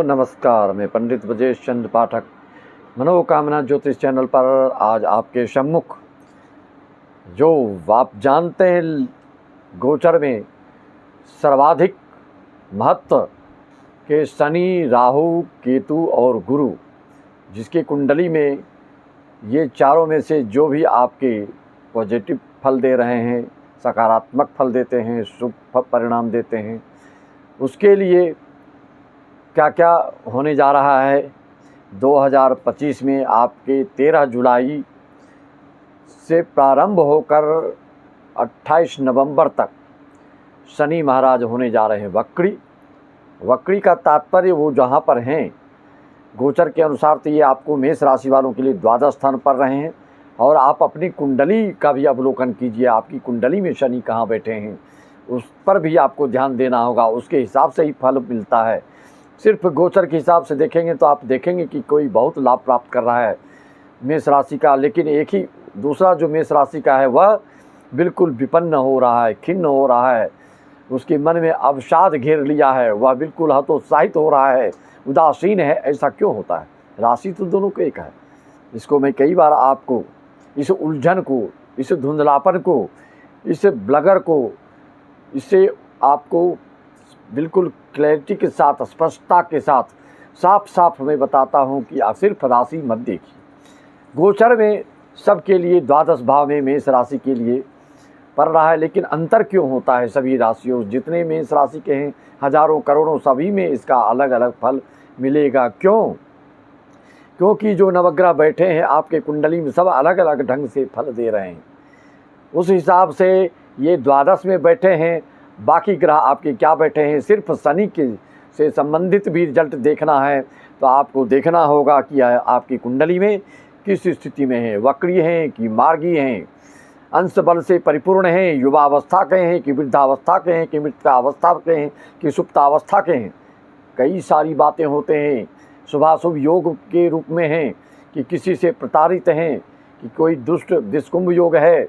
नमस्कार, मैं पंडित ब्रजेश चंद्र पाठक मनोकामना ज्योतिष चैनल पर आज आपके सम्मुख जो आप जानते हैं गोचर में सर्वाधिक महत्व के शनि, राहु, केतु और गुरु, जिसकी कुंडली में ये चारों में से जो भी आपके पॉजिटिव फल दे रहे हैं, सकारात्मक फल देते हैं, शुभ परिणाम देते हैं, उसके लिए क्या क्या होने जा रहा है 2025 में आपके 13 जुलाई से प्रारंभ होकर 28 नवंबर तक शनि महाराज होने जा रहे हैं वक्री। वक्री का तात्पर्य वो जहाँ पर हैं गोचर के अनुसार तो ये आपको मेष राशि वालों के लिए द्वादश स्थान पर रहे हैं। और आप अपनी कुंडली का भी अवलोकन कीजिए, आपकी कुंडली में शनि कहाँ बैठे हैं उस पर भी आपको ध्यान देना होगा, उसके हिसाब से ही फल मिलता है। सिर्फ गोचर के हिसाब से देखेंगे तो आप देखेंगे कि कोई बहुत लाभ प्राप्त कर रहा है मेष राशि का, लेकिन एक ही दूसरा जो मेष राशि का है वह बिल्कुल विपन्न हो रहा है, खिन्न हो रहा है, उसके मन में अवसाद घेर लिया है, वह बिल्कुल हतोत्साहित हो रहा है, उदासीन है। ऐसा क्यों होता है? राशि तो दोनों को एक है। इसको मैं कई बार आपको इस उलझन को, इस धुंधलापन को, इस ब्लगर को, इससे आपको बिल्कुल क्लैरिटी के साथ, स्पष्टता के साथ साफ साफ मैं बताता हूं कि आप सिर्फ राशि मत देखिए। गोचर में सबके लिए द्वादश भाव में मेष राशि के लिए पड़ रहा है, लेकिन अंतर क्यों होता है? सभी राशियों जितने मेष राशि के हैं हजारों करोड़ों, सभी में इसका अलग अलग फल मिलेगा। क्यों? क्योंकि जो नवग्रह बैठे हैं आपके कुंडली में सब अलग अलग ढंग से फल दे रहे हैं। उस हिसाब से ये द्वादश में बैठे हैं, बाकी ग्रह आपके क्या बैठे हैं। सिर्फ शनि के से संबंधित भी रिजल्ट देखना है तो आपको देखना होगा कि आपकी कुंडली में किस स्थिति में है, वक्री हैं कि मार्गी हैं, अंश बल से परिपूर्ण हैं, युवावस्था के हैं कि वृद्धावस्था के हैं, कि मृत्यावस्था के हैं, कि सुप्तावस्था के हैं। कई सारी बातें होते हैं। शुभाशुभ योग के रूप में हैं कि किसी से प्रताड़ित हैं, कि कोई दुष्ट दिशकुंभ योग है,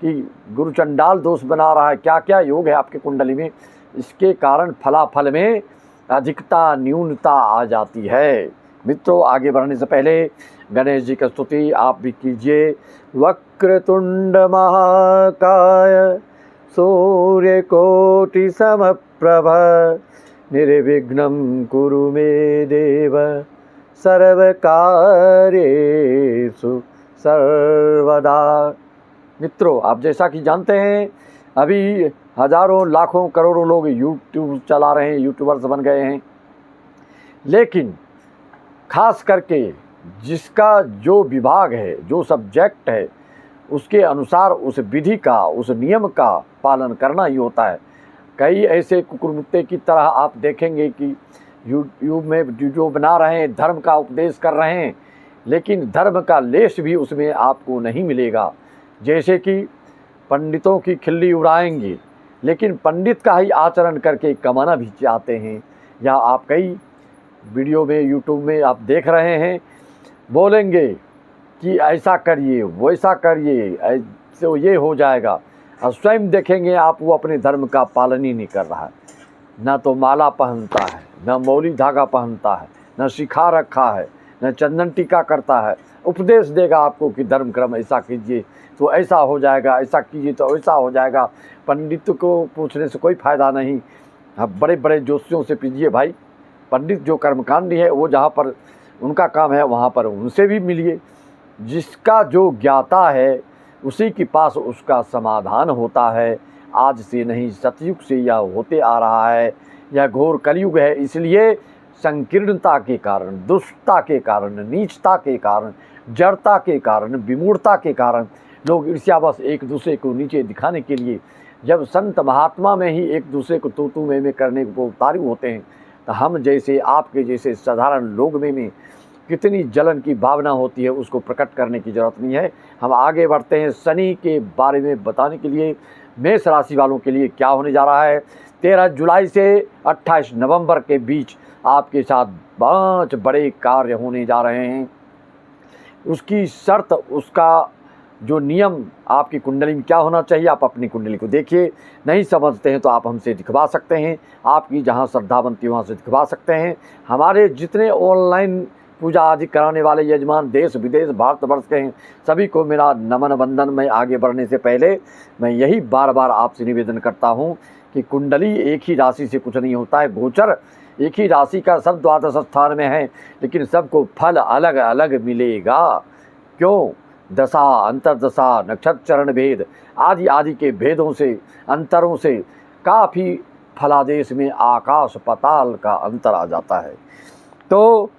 कि गुरु चंडाल दोष बना रहा है, क्या क्या योग है आपके कुंडली में। इसके कारण फलाफल में अधिकता न्यूनता आ जाती है। मित्रों, आगे बढ़ने से पहले गणेश जी की स्तुति आप भी कीजिए। वक्रतुंड महाकाय सूर्यकोटि समप्रभ निर्विघ्नं कुरु मे देव सर्वकार्येषु सर्वदा। मित्रों, आप जैसा कि जानते हैं अभी हजारों लाखों करोड़ों लोग यूट्यूब चला रहे हैं, यूट्यूबर्स बन गए हैं, लेकिन खास करके जिसका जो विभाग है, जो सब्जेक्ट है, उसके अनुसार उस विधि का, उस नियम का पालन करना ही होता है। कई ऐसे कुकुरमुत्ते की तरह आप देखेंगे कि यूट्यूब में जो बना रहे हैं, धर्म का उपदेश कर रहे हैं, लेकिन धर्म का लेश भी उसमें आपको नहीं मिलेगा। जैसे कि पंडितों की खिल्ली उड़ाएंगे, लेकिन पंडित का ही आचरण करके कमाना भी चाहते हैं। या आप कई वीडियो में, यूट्यूब में आप देख रहे हैं, बोलेंगे कि ऐसा करिए, वैसा करिए, ऐसे ये हो जाएगा, और स्वयं देखेंगे आप वो अपने धर्म का पालन ही नहीं कर रहा है। न तो माला पहनता है, न मौली धागा पहनता है, न शिखा रखा है, न चंदन टीका करता है। उपदेश देगा आपको कि धर्म क्रम ऐसा कीजिए तो ऐसा हो जाएगा, ऐसा कीजिए तो ऐसा हो जाएगा। पंडित को पूछने से कोई फ़ायदा नहीं। अब बड़े बड़े जोशियों से पीजिए भाई। पंडित जो कर्मकांडी है वो जहाँ पर उनका काम है वहाँ पर उनसे भी मिलिए। जिसका जो ज्ञाता है उसी के पास उसका समाधान होता है। आज से नहीं, सतयुग से यह होते आ रहा है। यह घोर कलयुग है, इसलिए संकीर्णता के कारण, दुष्टता के कारण, नीचता के कारण, जड़ता के कारण, विमूढ़ता के कारण लोग ईर्ष्यावश एक दूसरे को नीचे दिखाने के लिए, जब संत महात्मा में ही एक दूसरे को तू में करने को उतारू होते हैं, तो हम जैसे, आपके जैसे साधारण लोग में कितनी जलन की भावना होती है उसको प्रकट करने की ज़रूरत नहीं है। हम आगे बढ़ते हैं शनि के बारे में बताने के लिए। मेष राशि वालों के लिए क्या होने जा रहा है 13 जुलाई से 28 नवंबर के बीच आपके साथ 5 बड़े कार्य होने जा रहे हैं। उसकी शर्त, उसका जो नियम आपकी कुंडली में क्या होना चाहिए, आप अपनी कुंडली को देखिए। नहीं समझते हैं तो आप हमसे दिखवा सकते हैं, आपकी जहाँ श्रद्धा बनती है वहाँ से दिखवा सकते हैं। हमारे जितने ऑनलाइन पूजा आदि कराने वाले यजमान देश विदेश भारतवर्ष के हैं, सभी को मेरा नमन वंदन। मैं आगे बढ़ने से पहले मैं यही बार बार आपसे निवेदन करता हूँ कि कुंडली एक ही राशि से कुछ नहीं होता है। गोचर एक ही राशि का सब द्वादश स्थान में है, लेकिन सबको फल अलग अलग मिलेगा। क्यों? दशा, अंतरदशा, नक्षत्र चरण भेद आदि आदि के भेदों से, अंतरों से काफ़ी फलादेश में आकाश पाताल का अंतर आ जाता है। तो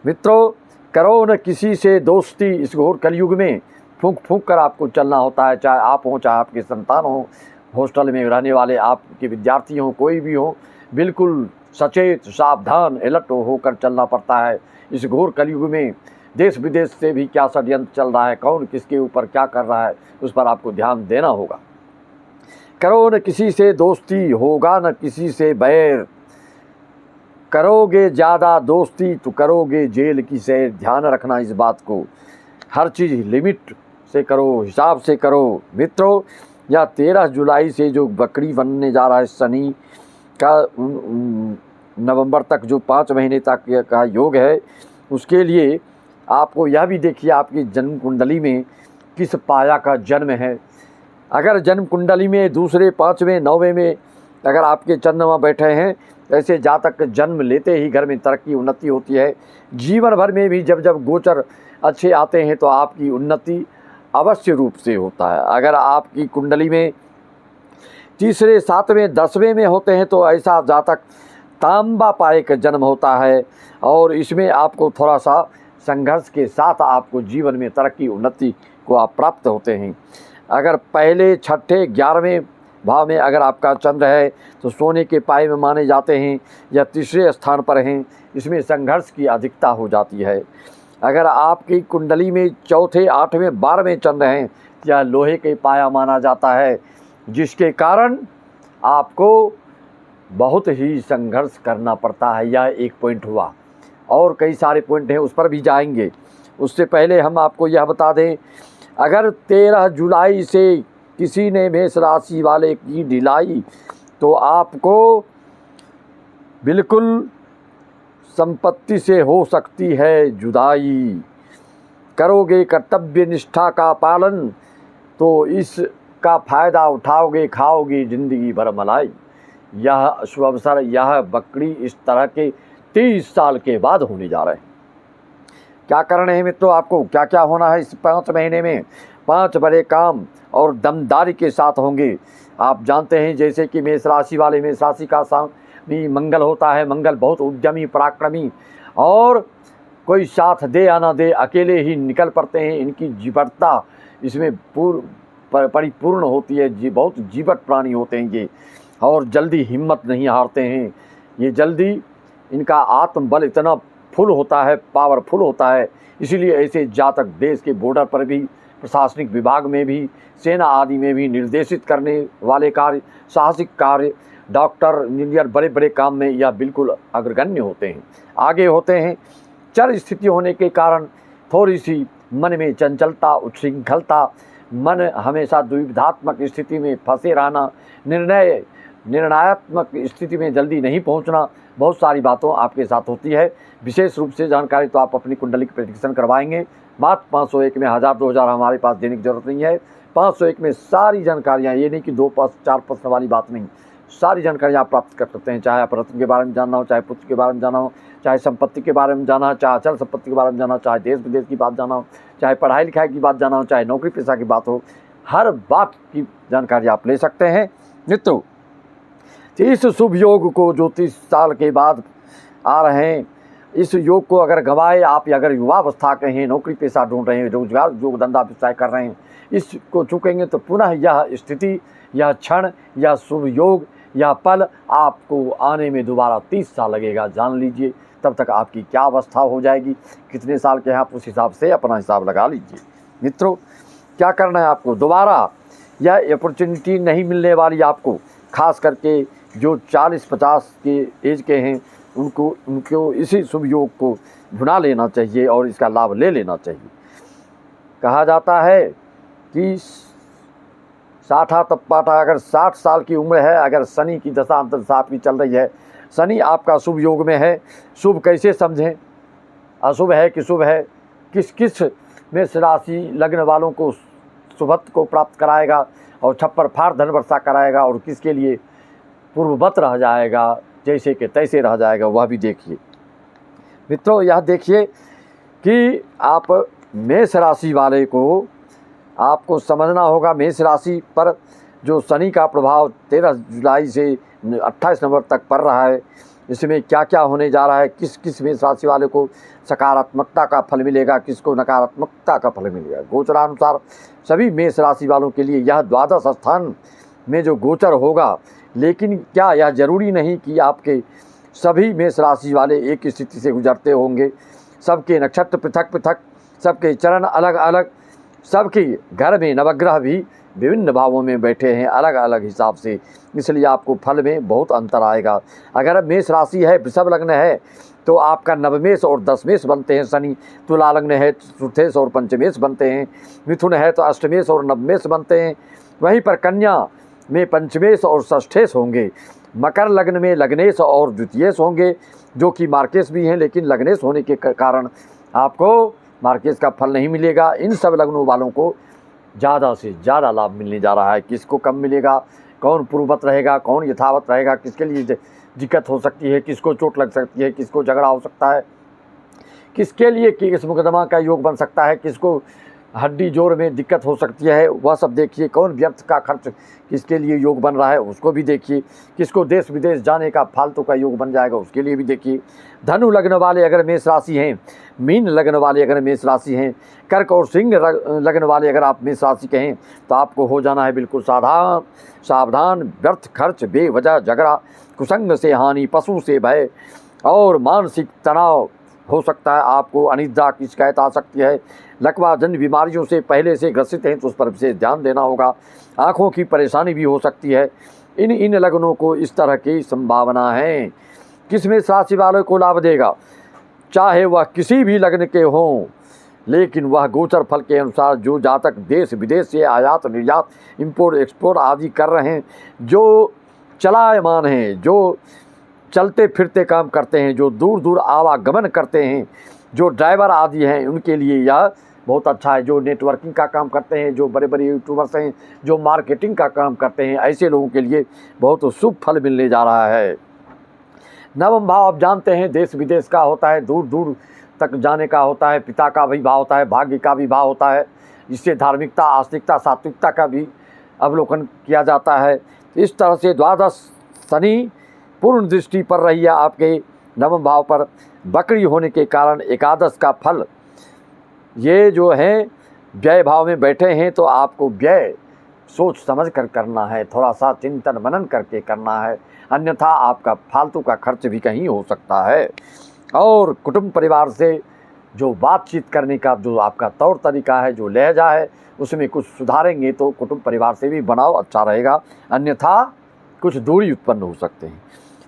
मित्रों, करो न किसी से दोस्ती। इस घोर कलयुग में फूंक फूंक कर आपको चलना होता है, चाहे आप हों, चाहे आपके संतान हों, हॉस्टल में रहने वाले आपके विद्यार्थी हों, कोई भी हो, बिल्कुल सचेत, सावधान, अलर्ट होकर चलना पड़ता है। इस घोर कलयुग में देश विदेश से भी क्या षड्यंत्र चल रहा है, कौन किसके ऊपर क्या कर रहा है, उस पर आपको ध्यान देना होगा। करो न किसी से दोस्ती, होगा न किसी से बैर। करोगे ज़्यादा दोस्ती तो करोगे जेल की सैर। ध्यान रखना इस बात को। हर चीज़ लिमिट से करो, हिसाब से करो। मित्रों, या 13 जुलाई से जो बकरी बनने जा रहा है शनि का, नवंबर तक जो 5 महीने तक का योग है, उसके लिए आपको यह भी देखिए आपकी जन्म कुंडली में किस पाया का जन्म है। अगर जन्म कुंडली में दूसरे, 5वें, 9वें में अगर आपके चंद्रमा बैठे हैं, ऐसे जातक जन्म लेते ही घर में तरक्की उन्नति होती है। जीवन भर में भी जब जब गोचर अच्छे आते हैं तो आपकी उन्नति अवश्य रूप से होता है। अगर आपकी कुंडली में तीसरे, 7वें, 10वें में होते हैं तो ऐसा जातक तांबा पाए का जन्म होता है, और इसमें आपको थोड़ा सा संघर्ष के साथ आपको जीवन में तरक्की उन्नति को आप प्राप्त होते हैं। अगर पहले, छठे, 11वें भाव में अगर आपका चंद्र है तो सोने के पाए में माने जाते हैं, या तीसरे स्थान पर हैं, इसमें संघर्ष की अधिकता हो जाती है। अगर आपकी कुंडली में चौथे, 8वें, 12वें चंद्र हैं, यह लोहे के पाया माना जाता है, जिसके कारण आपको बहुत ही संघर्ष करना पड़ता है। यह एक पॉइंट हुआ, और कई सारे पॉइंट हैं, उस पर भी जाएंगे। उससे पहले हम आपको यह बता दें, अगर 13 जुलाई से किसी ने मेष राशि वाले की ढिलाई, तो आपको बिल्कुल संपत्ति से हो सकती है जुदाई। करोगे कर्तव्य निष्ठा का पालन तो इसका फ़ायदा उठाओगे, खाओगे ज़िंदगी भर मलाई। यह शुभ अवसर, यह बकरी इस तरह के 30 साल के बाद होने जा रहे हैं। क्या करना है मित्रों, आपको क्या क्या होना है इस 5 महीने में? 5 बड़े काम और दमदारी के साथ होंगे। आप जानते हैं जैसे कि मेष राशि वाले, मेष राशि का स्वामी मंगल होता है। मंगल बहुत उद्यमी, पराक्रमी, और कोई साथ दे या ना दे, अकेले ही निकल पड़ते हैं। इनकी जीवटता इसमें परिपूर्ण होती है। बहुत जीवट प्राणी होते हैं ये, और जल्दी हिम्मत नहीं हारते हैं ये। जल्दी इनका आत्मबल इतना फुल होता है, पावरफुल होता है। इसीलिए ऐसे जातक देश के बॉर्डर पर भी, प्रशासनिक विभाग में भी, सेना आदि में भी निर्देशित करने वाले कार्य, साहसिक कार्य, डॉक्टर, इंजीनियर, बड़े बड़े काम में यह बिल्कुल अग्रगण्य होते हैं, आगे होते हैं। चर स्थिति होने के कारण थोड़ी सी मन में चंचलता, उच्छृंखलता, मन हमेशा दुविधात्मक स्थिति में फंसे रहना, निर्णयात्मक स्थिति में जल्दी नहीं पहुंचना, बहुत सारी बातों आपके साथ होती है। विशेष रूप से जानकारी तो आप अपनी कुंडली की प्रेडिक्शन करवाएंगे। बात 501 में 1000 2000 हमारे पास देने की जरूरत नहीं है। 501 में सारी जानकारियाँ, ये नहीं कि 2 4 प्रश्न वाली बात नहीं, सारी जानकारियाँ आप प्राप्त कर सकते हैं। चाहे आप रत्न के बारे में जानना हो, चाहे पुत्र के बारे में जानना हो, चाहे संपत्ति के बारे में जानना हो, चाहे अचल संपत्ति के बारे में जानना हो, चाहे देश विदेश की बात जानना हो, चाहे पढ़ाई लिखाई की बात जानना हो, चाहे नौकरी पेशा की बात हो, हर बात की जानकारी आप ले सकते हैं। मित्रों, इस शुभ योग को जो 30 साल के बाद आ रहे हैं, इस योग को अगर गवाए आप, या अगर युवावस्था के हैं, नौकरी पेशा ढूंढ रहे हैं, रोजगार उद्योग धंधा व्यवसाय कर रहे हैं, इसको चुकेंगे तो पुनः यह स्थिति, यह क्षण, यह शुभ योग, यह पल आपको आने में दोबारा 30 साल लगेगा। जान लीजिए तब तक आपकी क्या अवस्था हो जाएगी, कितने साल के हैं आप, उस हिसाब से अपना हिसाब लगा लीजिए। मित्रों, क्या करना है आपको, दोबारा यह अपॉर्चुनिटी नहीं मिलने वाली आपको। खास करके जो 40-50 के एज के हैं, उनको इसी शुभ योग को भुना लेना चाहिए और इसका लाभ ले लेना चाहिए। कहा जाता है कि साठा तपाठा, अगर 60 साल की उम्र है, अगर शनि की दशा अंतर्दशा आपकी चल रही है, शनि आपका शुभ योग में है। शुभ कैसे समझें, अशुभ है कि शुभ है, किस किस मेष राशि लग्न वालों को शुभत्व को प्राप्त कराएगा और छप्पर फाड़ धन वर्षा कराएगा, और किसके लिए पूर्ववत रह जाएगा, जैसे कि तैसे रह जाएगा, वह भी देखिए। मित्रों, यह देखिए कि आप मेष राशि वाले को आपको समझना होगा, मेष राशि पर जो शनि का प्रभाव 13 जुलाई से 28 नवंबर तक पड़ रहा है, इसमें क्या क्या होने जा रहा है, किस किस मेष राशि वाले को सकारात्मकता का फल मिलेगा, किसको नकारात्मकता का फल मिलेगा। गोचरानुसार सभी मेष राशि वालों के लिए यह द्वादश स्थान में जो गोचर होगा, लेकिन क्या यह जरूरी नहीं कि आपके सभी मेष राशि वाले एक स्थिति से गुजरते होंगे। सबके नक्षत्र पृथक पृथक, सबके चरण अलग अलग, सबके घर में नवग्रह भी विभिन्न भावों में बैठे हैं अलग अलग हिसाब से, इसलिए आपको फल में बहुत अंतर आएगा। अगर मेष राशि है, वृषभ लग्न है, तो आपका नवमेश और दशमेश बनते हैं शनि। तुला लग्न है, चतुर्थेश और पंचमेश बनते हैं। मिथुन है तो अष्टमेश और नवमेश बनते हैं। वहीं पर कन्या में पंचमेश और षष्ठेश होंगे। मकर लग्न में लग्नेश और द्वितीयेश होंगे, जो कि मार्केश भी हैं, लेकिन लग्नेश होने के कारण आपको मार्केश का फल नहीं मिलेगा। इन सब लग्नों वालों को ज़्यादा से ज़्यादा लाभ मिलने जा रहा है। किसको कम मिलेगा, कौन पूर्ववत रहेगा, कौन यथावत रहेगा, किसके लिए दिक्कत हो सकती है, किसको चोट लग सकती है, किसको झगड़ा हो सकता है, किसके लिए केस मुकदमा का योग बन सकता है, किसको हड्डी जोड़ में दिक्कत हो सकती है, वह सब देखिए। कौन व्यर्थ का खर्च किसके लिए योग बन रहा है, उसको भी देखिए। किसको देश विदेश जाने का फालतू का योग बन जाएगा, उसके लिए भी देखिए। धनु लग्न वाले अगर मेष राशि हैं, मीन लग्न वाले अगर मेष राशि हैं, कर्क और सिंह लग्न वाले अगर आप मेष राशि कहें, तो आपको हो जाना है बिल्कुल सावधान। व्यर्थ खर्च, बेवजह झगड़ा, कुसंग से हानि, पशु से भय और मानसिक तनाव हो सकता है। आपको अनिद्रा की शिकायत आ सकती है। लकवाजन्य बीमारियों से पहले से ग्रसित हैं तो उस पर विशेष ध्यान देना होगा। आँखों की परेशानी भी हो सकती है। इन लग्नों को इस तरह की संभावना है। किस मेष राशि वालों को लाभ देगा, चाहे वह किसी भी लग्न के हों, लेकिन वह गोचर फल के अनुसार जो जातक देश विदेश से आयात निर्यात, इंपोर्ट एक्सपोर्ट आदि कर रहे हैं, जो चलायमान हैं, जो चलते फिरते काम करते हैं, जो दूर दूर आवागमन करते हैं, जो ड्राइवर आदि हैं, उनके लिए यह बहुत अच्छा है। जो नेटवर्किंग का काम करते हैं, जो बड़े बड़े यूट्यूबर्स हैं, जो मार्केटिंग का काम करते हैं, ऐसे लोगों के लिए बहुत शुभ फल मिलने जा रहा है। नवम भाव आप जानते हैं देश विदेश का होता है, दूर दूर तक जाने का होता है। पिता का भी भाव होता है, भाग्य का भी भाव होता है। इससे धार्मिकता, आस्तिकता, सात्विकता का भी अवलोकन किया जाता है। इस तरह से द्वादश शनि पूर्ण दृष्टि पर रही है आपके नवम भाव पर। बकरी होने के कारण एकादश का फल, ये जो है व्यय भाव में बैठे हैं, तो आपको व्यय सोच समझ कर करना है, थोड़ा सा चिंतन मनन करके करना है, अन्यथा आपका फालतू का खर्च भी कहीं हो सकता है। और कुटुंब परिवार से जो बातचीत करने का जो आपका तौर तरीका है, जो लहजा है, उसमें कुछ सुधारेंगे तो कुटुंब परिवार से भी बनाव अच्छा रहेगा, अन्यथा कुछ दूरी उत्पन्न हो सकते हैं।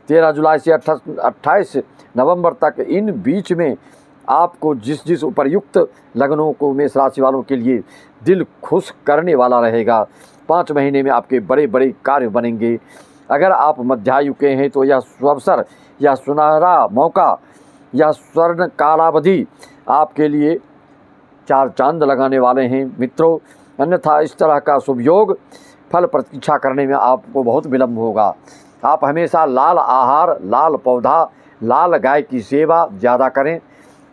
13 जुलाई से 28 नवंबर तक इन बीच में आपको जिस उपर्युक्त लग्नों को मेष राशि वालों के लिए दिल खुश करने वाला रहेगा। 5 महीने में आपके बड़े बड़े कार्य बनेंगे। अगर आप मध्यायु के हैं तो यह सुअवसर, यह सुनहरा मौका, यह स्वर्ण कालावधि आपके लिए 4 चांद लगाने वाले हैं मित्रों। अन्यथा इस तरह का शुभ योग फल प्रतीक्षा करने में आपको बहुत विलम्ब होगा। आप हमेशा लाल आहार, लाल पौधा, लाल गाय की सेवा ज़्यादा करें।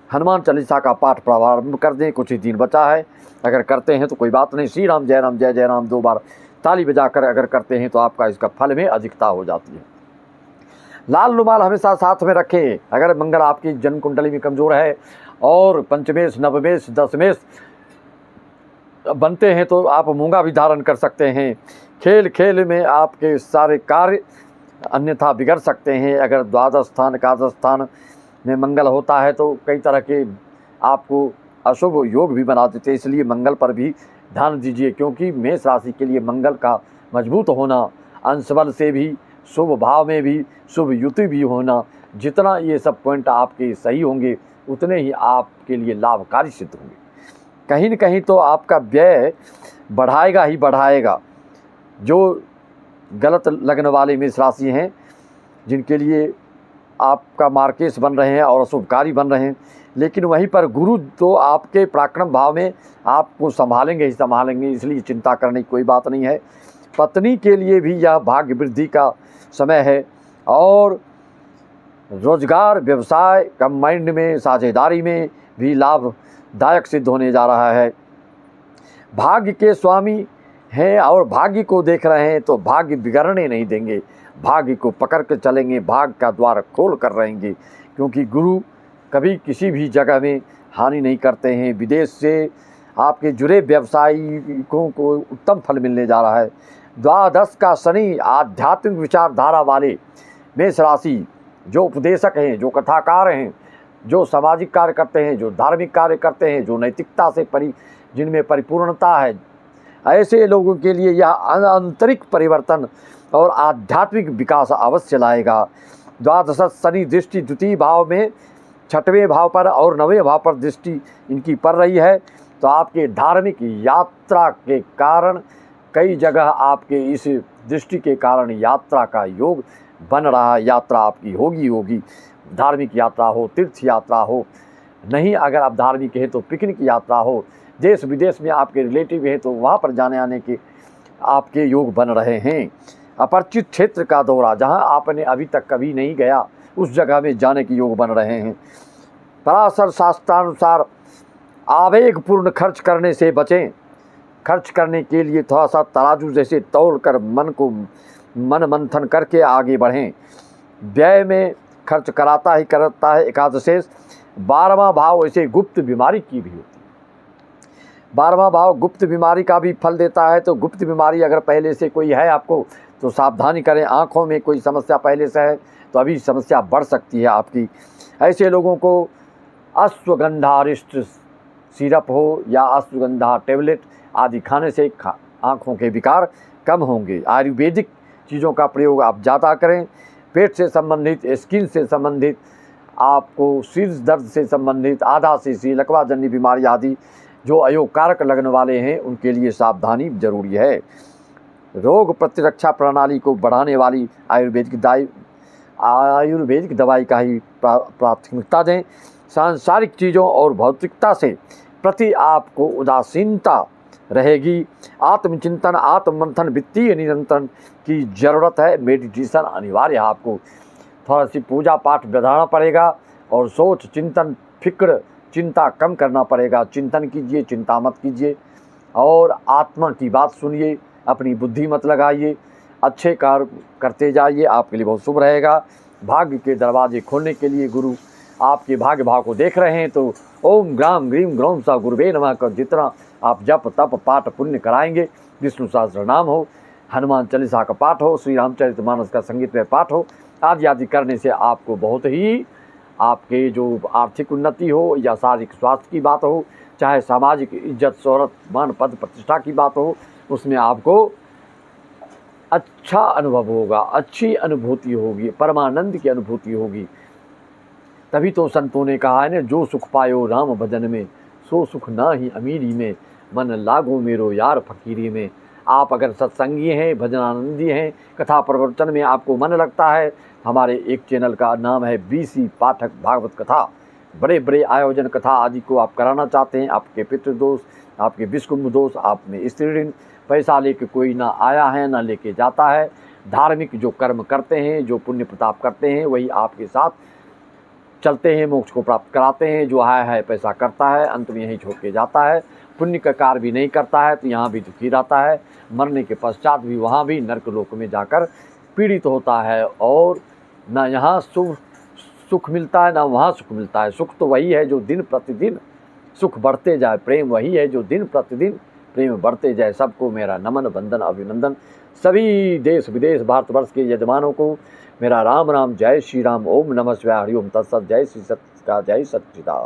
हनुमान चालीसा का पाठ प्रारंभ कर दें, कुछ ही दिन बचा है। अगर करते हैं तो कोई बात नहीं। श्री राम जय राम जय जय राम 2 बार ताली बजाकर अगर करते हैं तो आपका इसका फल में अधिकता हो जाती है। लाल रुमाल हमेशा साथ में रखें। अगर मंगल आपकी जन्म कुंडली में कमज़ोर है और पंचमेश, नवमेश, दशमेश बनते हैं तो आप मूंगा भी धारण कर सकते हैं। खेल खेल में आपके सारे कार्य अन्यथा बिगड़ सकते हैं। अगर द्वादश स्थान, एकादश स्थान में मंगल होता है तो कई तरह के आपको अशुभ योग भी बना देते हैं। इसलिए मंगल पर भी ध्यान दीजिए, क्योंकि मेष राशि के लिए मंगल का मजबूत होना, अंशबल से भी, शुभ भाव में भी, शुभ युति भी होना, जितना ये सब पॉइंट आपके सही होंगे उतने ही आपके लिए लाभकारी सिद्ध होंगे। कहीं न कहीं तो आपका व्यय बढ़ाएगा ही बढ़ाएगा। जो गलत लगन वाले मेष राशि हैं, जिनके लिए आपका मार्केश बन रहे हैं और अशुभकारी बन रहे हैं, लेकिन वहीं पर गुरु तो आपके पराक्रम भाव में आपको संभालेंगे ही संभालेंगे, इसलिए चिंता करने की कोई बात नहीं है। पत्नी के लिए भी यह भाग्य वृद्धि का समय है और रोजगार, व्यवसाय, कंबाइंड में, साझेदारी में भी लाभदायक सिद्ध होने जा रहा है। भाग्य के स्वामी हैं और भाग्य को देख रहे हैं तो भाग्य बिगड़ने नहीं देंगे, भाग्य को पकड़ कर चलेंगे, भाग्य का द्वार खोल कर रहेंगे, क्योंकि गुरु कभी किसी भी जगह में हानि नहीं करते हैं। विदेश से आपके जुड़े व्यवसायिकों को उत्तम फल मिलने जा रहा है। द्वादश का शनि आध्यात्मिक विचारधारा वाले मेष राशि, जो उपदेशक हैं, जो कथाकार हैं, जो सामाजिक कार्य करते हैं, जो धार्मिक कार्य करते हैं, जो नैतिकता से जिनमें परिपूर्णता है, ऐसे लोगों के लिए यह आंतरिक परिवर्तन और आध्यात्मिक विकास अवश्य लाएगा। द्वादश शनि दृष्टि द्वितीय भाव में 6वें भाव पर और 9वें भाव पर दृष्टि इनकी पड़ रही है, तो आपके धार्मिक यात्रा के कारण कई जगह आपके इस दृष्टि के कारण यात्रा का योग बन रहा है। यात्रा आपकी होगी, धार्मिक यात्रा हो, तीर्थ यात्रा हो, नहीं अगर आप धार्मिक हैं तो पिकनिक यात्रा हो, देश विदेश में आपके रिलेटिव हैं तो वहाँ पर जाने आने के आपके योग बन रहे हैं। अपरिचित क्षेत्र का दौरा, जहाँ आपने अभी तक कभी नहीं गया, उस जगह में जाने के योग बन रहे हैं। पराशर शास्त्रानुसार आवेगपूर्ण खर्च करने से बचें। खर्च करने के लिए थोड़ा सा तराजू जैसे तौल कर मन मंथन करके आगे बढ़ें। व्यय में खर्च करता है एकादशेष। 12वां भाव ऐसे गुप्त बीमारी की भी होती है। 12वां भाव गुप्त बीमारी का भी फल देता है, तो गुप्त बीमारी अगर पहले से कोई है आपको तो सावधानी करें। आँखों में कोई समस्या पहले से है तो अभी समस्या बढ़ सकती है आपकी। ऐसे लोगों को अश्वगंधारिष्ट सिरप हो या अश्वगंधा टेबलेट आदि खाने से आँखों के विकार कम होंगे। आयुर्वेदिक चीज़ों का प्रयोग आप ज़्यादा करें। पेट से संबंधित, स्किन से संबंधित, आपको सिर दर्द से संबंधित, आधा शीशी, लकवाजन्य बीमारी आदि जो अयोग कारक लगने वाले हैं उनके लिए सावधानी जरूरी है। रोग प्रतिरक्षा प्रणाली को बढ़ाने वाली आयुर्वेदिक दवाई का ही प्राथमिकता दें। सांसारिक चीज़ों और भौतिकता से प्रति आपको उदासीनता रहेगी। आत्मचिंतन, आत्ममंथन, वित्तीय नियंत्रण की ज़रूरत है। मेडिटेशन अनिवार्य है। आपको थोड़ा सी पूजा पाठ बढ़ाना पड़ेगा और सोच, चिंतन, फिक्र, चिंता कम करना पड़ेगा। चिंतन कीजिए, चिंता मत कीजिए और आत्मा की बात सुनिए, अपनी बुद्धि मत लगाइए, अच्छे कार्य करते जाइए, आपके लिए बहुत शुभ रहेगा। भाग्य के दरवाजे खोलने के लिए गुरु आपके भाग्य भाव को देख रहे हैं, तो ओम ग्राम ग्रीम ग्रौम सा गुरुवे नमः का जितना आप जप तप पाठ पुण्य कराएंगे, विष्णु सहस्त्र नाम हो, हनुमान चालीसा का पाठ हो, श्री रामचरितमानस का संगीत में पाठ हो, आदि करने से आपको बहुत ही आपके जो आर्थिक उन्नति हो या शारीरिक स्वास्थ्य की बात हो, चाहे सामाजिक इज्जत शोहरत मान पद प्रतिष्ठा की बात हो, उसमें आपको अच्छा अनुभव होगा, अच्छी अनुभूति होगी, परमानंद की अनुभूति होगी। तभी तो संतों ने कहा है ना, जो सुख पायो राम भजन में, सो सुख ना ही अमीरी में, मन लागो मेरो यार फकीरी में। आप अगर सत्संगी हैं, भजनानंदी हैं, कथा प्रवचन में आपको मन लगता है, हमारे एक चैनल का नाम है BC पाठक भागवत कथा। बड़े बड़े आयोजन कथा आदि को आप कराना चाहते हैं, आपके पितृदोष, आपके विषकुंभ दोष, आप में स्त्री ऋण, पैसा लेके कोई ना आया है ना लेके जाता है। धार्मिक जो कर्म करते हैं, जो पुण्य प्रताप करते हैं, वही आपके साथ चलते हैं, मोक्ष को प्राप्त कराते हैं। जो आया है पैसा करता है, अंत में यहीं छोड़ के जाता है। पुण्य का कार्य भी नहीं करता है तो यहाँ भी दुखी रहता है, मरने के पश्चात भी वहाँ भी नरक लोक में जाकर पीड़ित होता है, और ना यहाँ सुख मिलता है ना वहाँ सुख मिलता है। सुख तो वही है जो दिन प्रतिदिन सुख बढ़ते जाए, प्रेम वही है जो दिन प्रतिदिन प्रेम बढ़ते जाए। सबको मेरा नमन वंदन अभिनंदन। सभी देश विदेश भारतवर्ष के यजमानों को मेरा राम राम, जय श्री राम, ओम नमः शिवाय, हरि ओम तत्सत, जय श्री सत्य का जय सच्चिदानंद।